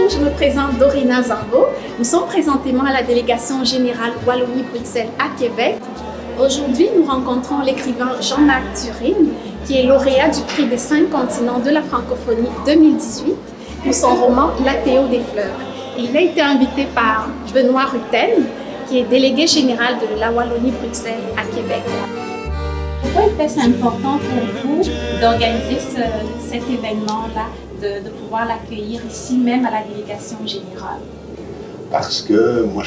Bonjour, je me présente Dorina Zambo. Nous sommes présentement à la délégation générale Wallonie-Bruxelles à Québec. Aujourd'hui, nous rencontrons l'écrivain Jean-Marc Turenne, qui est lauréat du prix des 5 continents de la francophonie 2018 pour son roman La Théo des fleurs. Et il a été invité par Benoît Rutten, qui est délégué général de la Wallonie-Bruxelles à Québec. Pourquoi était-ce important pour vous d'organiser cet événement-là, de pouvoir l'accueillir ici même à la délégation générale? Parce que moi,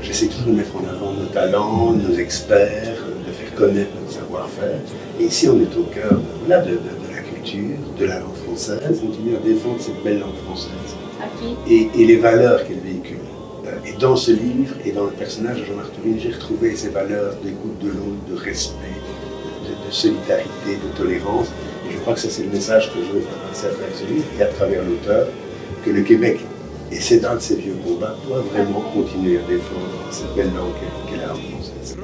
j'essaie toujours de mettre en avant nos talents, nos experts, de faire connaître notre savoir-faire. Et ici, on est au cœur de la culture, de la langue française. On continue à défendre cette belle langue française et les valeurs qu'elle véhicule. Et dans ce livre et dans le personnage de Jean-Marc Turenne, j'ai retrouvé ces valeurs d'écoute de l'autre, de respect, de solidarité, de tolérance. Et je crois que ça, c'est le message que je veux faire passer à travers ce livre et à travers l'auteur, que le Québec, et c'est un de ses vieux combats, doit vraiment continuer à défendre cette belle langue qu'est la langue française.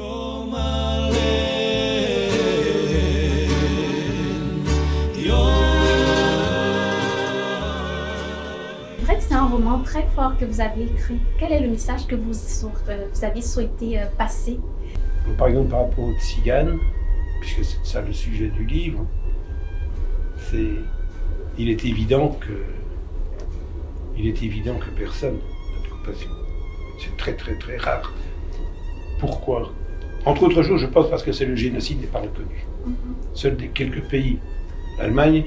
C'est vrai que c'est un roman très fort que vous avez écrit. Quel est le message que vous avez souhaité passer? Par exemple, par rapport aux tziganes, puisque c'est ça le sujet du livre, il est évident que personne n'a de compassion. C'est très très très rare. Pourquoi? Entre autres choses, je pense parce que c'est le génocide n'est pas reconnu. Seuls quelques pays, l'Allemagne,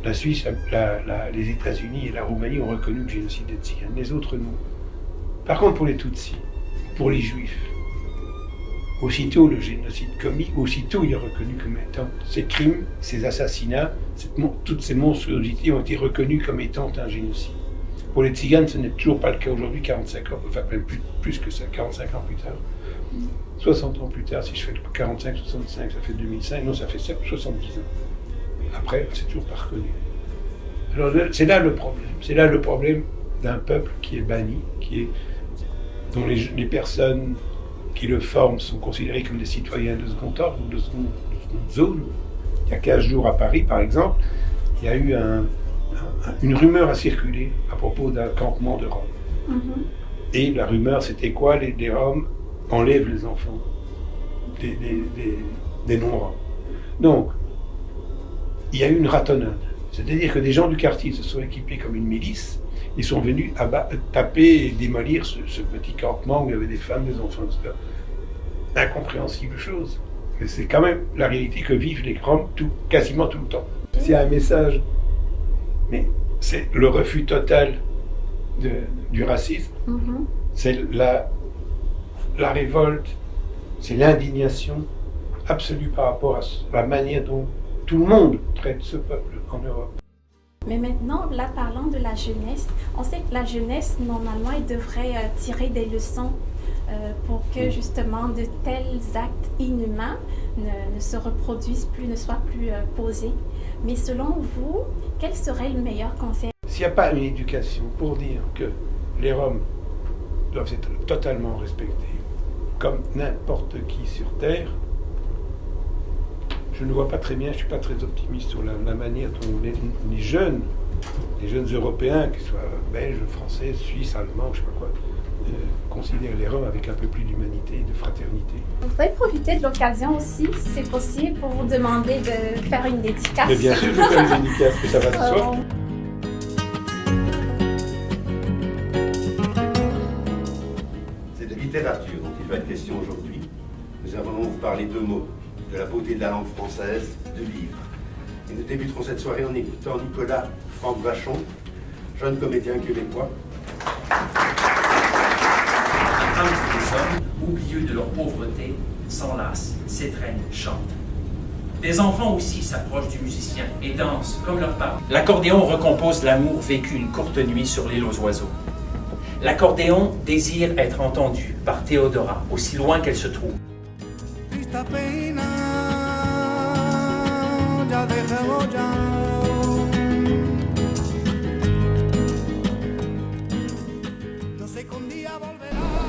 la Suisse, les États-Unis et la Roumanie ont reconnu le génocide des Tziganes. Les autres non. Par contre, pour les Tutsis, pour les Juifs, aussitôt le génocide commis, aussitôt il est reconnu comme étant ces crimes, ces assassinats, toutes ces monstruosités ont été reconnues comme étant un génocide. Pour les Tziganes, ce n'est toujours pas le cas aujourd'hui, 45 ans, enfin même plus que ça, 45 ans plus tard. 60 ans plus tard, si je fais 45, 65, ça fait 2005, non, ça fait 70 ans. Après, c'est toujours pas reconnu. Alors c'est là le problème. C'est là le problème d'un peuple qui est banni, dont les personnes qui le forment sont considérés comme des citoyens de second ordre ou de seconde zone. Il y a 15 jours à Paris, par exemple, il y a eu une rumeur à circuler à propos d'un campement de Roms. Et la rumeur, c'était quoi? Les Roms enlèvent les enfants des non-Roms. Donc, il y a eu une ratonnade. C'est-à-dire que des gens du quartier se sont équipés comme une milice. Ils sont venus taper et démolir ce petit campement où il y avait des femmes, des enfants, etc. Incompréhensible chose. Mais c'est quand même la réalité que vivent les Roms quasiment tout le temps. C'est un message, mais c'est le refus total du racisme. C'est la révolte, c'est l'indignation absolue par rapport à la manière dont tout le monde traite ce peuple en Europe. Mais maintenant, là, parlant de la jeunesse, on sait que la jeunesse, normalement, elle devrait tirer des leçons pour que, justement, de tels actes inhumains ne se reproduisent plus, ne soient plus posés. Mais selon vous, quel serait le meilleur conseil? S'il n'y a pas une éducation pour dire que les Roms doivent être totalement respectés, comme n'importe qui sur Terre, je ne vois pas très bien, je ne suis pas très optimiste sur la manière dont les jeunes Européens, qu'ils soient belges, français, suisses, allemands, je ne sais pas quoi, considèrent les Roms avec un peu plus d'humanité et de fraternité. Vous pouvez profiter de l'occasion aussi, si c'est possible, pour vous demander de faire une dédicace. Mais bien sûr, je fais une dédicace, mais ça va de soi. C'est de littérature dont il va être question aujourd'hui. Nous allons vous parler de mots, de la beauté de la langue française, de livres. Et nous débuterons cette soirée en écoutant Nicolas Franck Vachon, jeune comédien québécois. Les femmes et les hommes, oublieux de leur pauvreté, s'enlacent, s'étreignent, chantent. Des enfants aussi s'approchent du musicien et dansent comme leurs parents. L'accordéon recompose l'amour vécu une courte nuit sur l'île aux oiseaux. L'accordéon désire être entendu par Théodora, aussi loin qu'elle se trouve.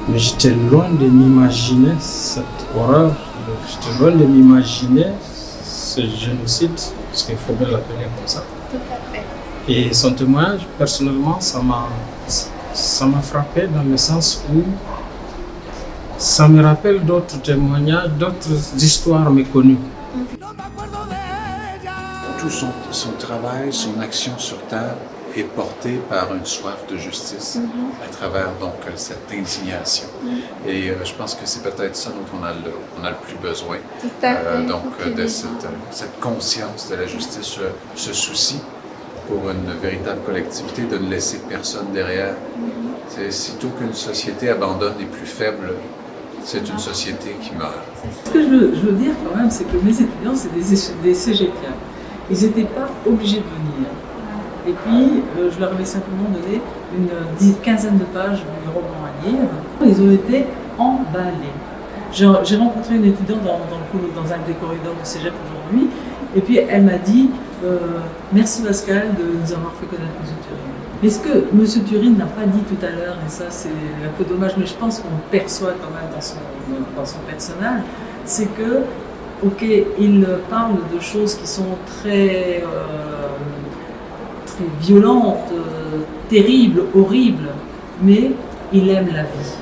Mais j'étais loin de m'imaginer cette horreur, j'étais loin de m'imaginer ce génocide, parce qu'il faut bien l'appeler comme ça. Tout à fait. Et son témoignage, personnellement, ça m'a frappé dans le sens où ça me rappelle d'autres témoignages, d'autres histoires méconnues. Tout son travail, son action sur Terre est porté par une soif de justice à travers donc cette indignation. Et je pense que c'est peut-être ça dont on a le plus besoin. De cette conscience de la justice, ce souci pour une véritable collectivité de ne laisser personne derrière. Sitôt qu'une société abandonne les plus faibles, c'est une société qui meurt. Ce que je veux dire quand même, c'est que mes étudiants, c'est des cégepiens. Ils n'étaient pas obligés de venir. Et puis, je leur avais simplement donné une quinzaine de pages du roman à lire. Ils ont été emballés. J'ai rencontré une étudiante dans un des corridors de cégep aujourd'hui, et puis elle m'a dit merci Pascal de nous avoir fait connaître M. Turing. Mais ce que M. Turing n'a pas dit tout à l'heure, et ça c'est un peu dommage, mais je pense qu'on le perçoit quand même dans son personnage, c'est que, ok, il parle de choses qui sont très violentes, terribles, horribles, mais il aime la vie.